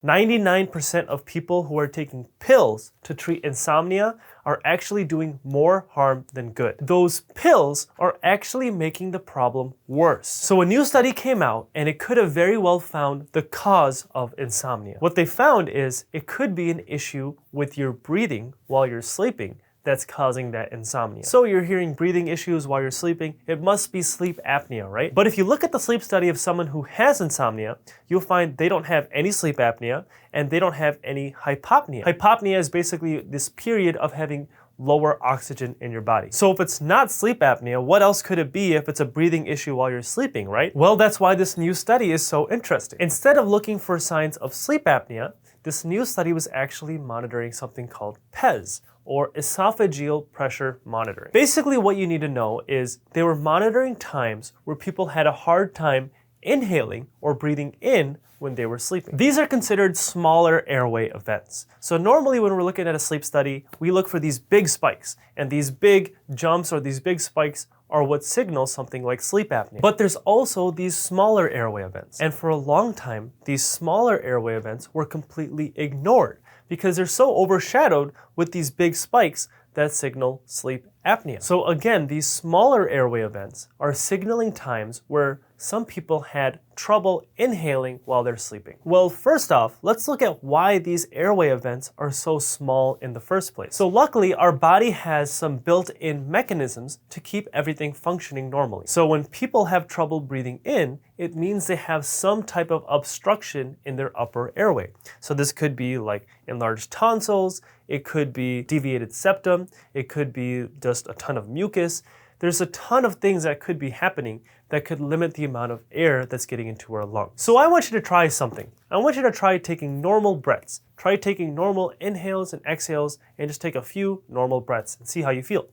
99% of people who are taking pills to treat insomnia are actually doing more harm than good. Those pills are actually making the problem worse. So a new study came out and it could have very well found the cause of insomnia. What they found is it could be an issue with your breathing while you're sleeping that's causing that insomnia. So you're hearing breathing issues while you're sleeping, it must be sleep apnea, right? But if you look at the sleep study of someone who has insomnia, you'll find they don't have any sleep apnea and they don't have any hypopnea. Hypopnea is basically this period of having lower oxygen in your body. So if it's not sleep apnea, what else could it be if it's a breathing issue while you're sleeping, right? Well, that's why this new study is so interesting. Instead of looking for signs of sleep apnea, this new study was actually monitoring something called PES, or esophageal pressure monitoring. Basically what you need to know is they were monitoring times where people had a hard time inhaling or breathing in when they were sleeping. These are considered smaller airway events. So normally when we're looking at a sleep study, we look for these big spikes, and these big jumps or these big spikes are what signals something like sleep apnea. But there's also these smaller airway events. And for a long time, these smaller airway events were completely ignored because they're so overshadowed with these big spikes that signal sleep apnea. So again, these smaller airway events are signaling times where some people had trouble inhaling while they're sleeping. Well, first off, let's look at why these airway events are so small in the first place. So luckily, our body has some built-in mechanisms to keep everything functioning normally. So when people have trouble breathing in, it means they have some type of obstruction in their upper airway. So this could be like enlarged tonsils, it could be deviated septum, it could be just a ton of mucus. There's a ton of things that could be happening that could limit the amount of air that's getting into our lungs. So I want you to try something. I want you to try taking normal breaths. Try taking normal inhales and exhales and just take a few normal breaths and see how you feel.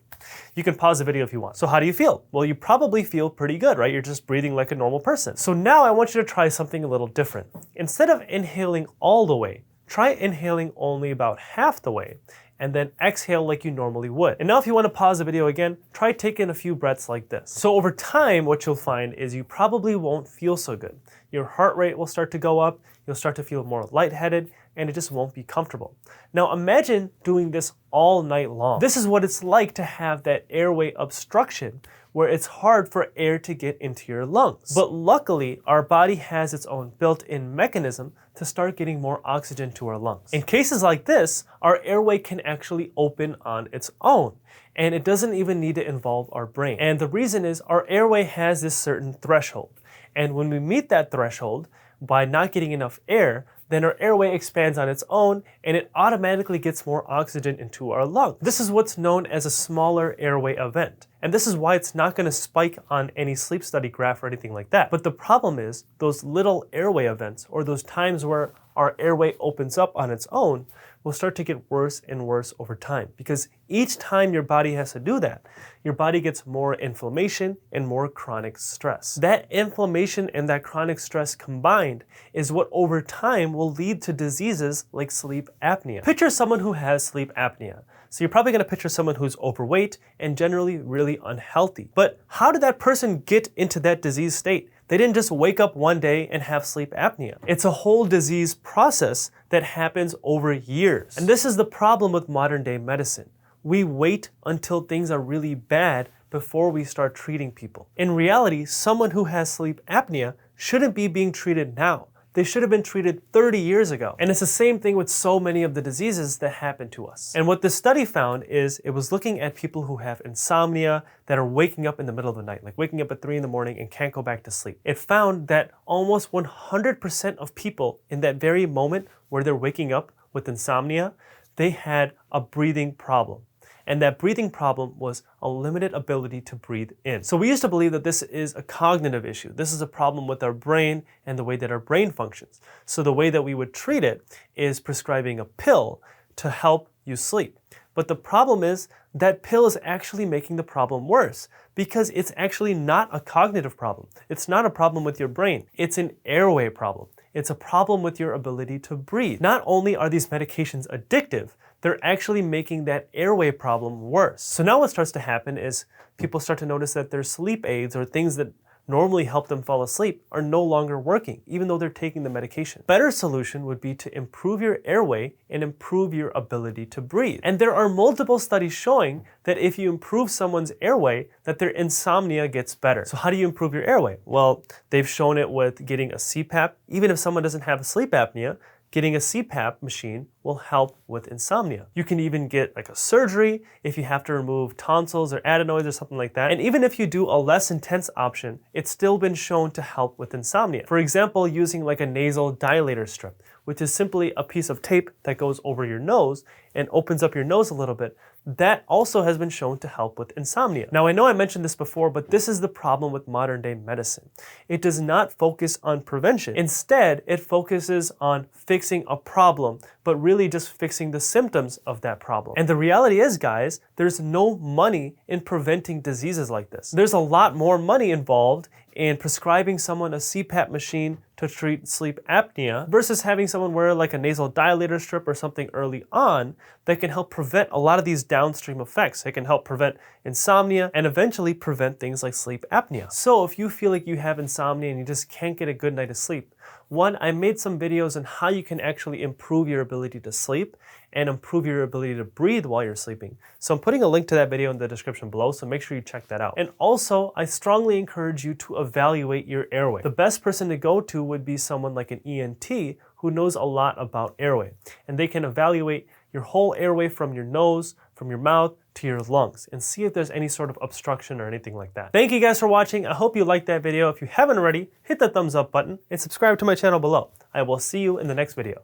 You can pause the video if you want. So how do you feel? Well, you probably feel pretty good, right? You're just breathing like a normal person. So now I want you to try something a little different. Instead of inhaling all the way, try inhaling only about half the way and then exhale like you normally would. And now if you want to pause the video again, try taking a few breaths like this. So over time, what you'll find is you probably won't feel so good. Your heart rate will start to go up, you'll start to feel more lightheaded, and it just won't be comfortable. Now imagine doing this all night long. This is what it's like to have that airway obstruction where it's hard for air to get into your lungs. But luckily, our body has its own built-in mechanism to start getting more oxygen to our lungs. In cases like this, our airway can actually open on its own, and it doesn't even need to involve our brain. And the reason is our airway has this certain threshold. And when we meet that threshold, by not getting enough air, then our airway expands on its own and it automatically gets more oxygen into our lungs. This is what's known as a smaller airway event. And this is why it's not going to spike on any sleep study graph or anything like that. But the problem is those little airway events, or those times where our airway opens up on its own, will start to get worse and worse over time. Because each time your body has to do that, your body gets more inflammation and more chronic stress. That inflammation and that chronic stress combined is what over time will lead to diseases like sleep apnea. Picture someone who has sleep apnea. So you're probably going to picture someone who's overweight and generally really unhealthy. But how did that person get into that disease state? They didn't just wake up one day and have sleep apnea. It's a whole disease process that happens over years. And this is the problem with modern day medicine. We wait until things are really bad before we start treating people. In reality, someone who has sleep apnea shouldn't be being treated now. They should have been treated 30 years ago. And it's the same thing with so many of the diseases that happen to us. And what this study found is it was looking at people who have insomnia, that are waking up in the middle of the night, like waking up at 3 in the morning and can't go back to sleep. It found that almost 100% of people in that very moment where they're waking up with insomnia, they had a breathing problem. And that breathing problem was a limited ability to breathe in. So we used to believe that this is a cognitive issue. This is a problem with our brain and the way that our brain functions. So the way that we would treat it is prescribing a pill to help you sleep. But the problem is that pill is actually making the problem worse because it's actually not a cognitive problem. It's not a problem with your brain. It's an airway problem. It's a problem with your ability to breathe. Not only are these medications addictive, they're actually making that airway problem worse. So now what starts to happen is people start to notice that their sleep aids or things that normally help them fall asleep are no longer working, even though they're taking the medication. Better solution would be to improve your airway and improve your ability to breathe. And there are multiple studies showing that if you improve someone's airway, that their insomnia gets better. So how do you improve your airway? Well, they've shown it with getting a CPAP. Even if someone doesn't have sleep apnea, getting a CPAP machine will help with insomnia. You can even get like a surgery if you have to remove tonsils or adenoids or something like that. And even if you do a less intense option, it's still been shown to help with insomnia. For example, using like a nasal dilator strip, which is simply a piece of tape that goes over your nose and opens up your nose a little bit. That also has been shown to help with insomnia. Now, I know I mentioned this before, but this is the problem with modern day medicine. It does not focus on prevention. Instead, it focuses on fixing a problem, but really just fixing the symptoms of that problem. And the reality is, guys, there's no money in preventing diseases like this. There's a lot more money involved in prescribing someone a CPAP machine to treat sleep apnea versus having someone wear like a nasal dilator strip or something early on that can help prevent a lot of these downstream effects. It can help prevent insomnia and eventually prevent things like sleep apnea. So if you feel like you have insomnia and you just can't get a good night of sleep, one, I made some videos on how you can actually improve your ability to sleep and improve your ability to breathe while you're sleeping. So I'm putting a link to that video in the description below, so make sure you check that out. And also, I strongly encourage you to evaluate your airway. The best person to go to would be someone like an ENT who knows a lot about airway. And they can evaluate your whole airway from your nose, from your mouth, to your lungs and see if there's any sort of obstruction or anything like that. Thank you guys for watching. I hope you liked that video. If you haven't already, hit that thumbs up button and subscribe to my channel below. I will see you in the next video.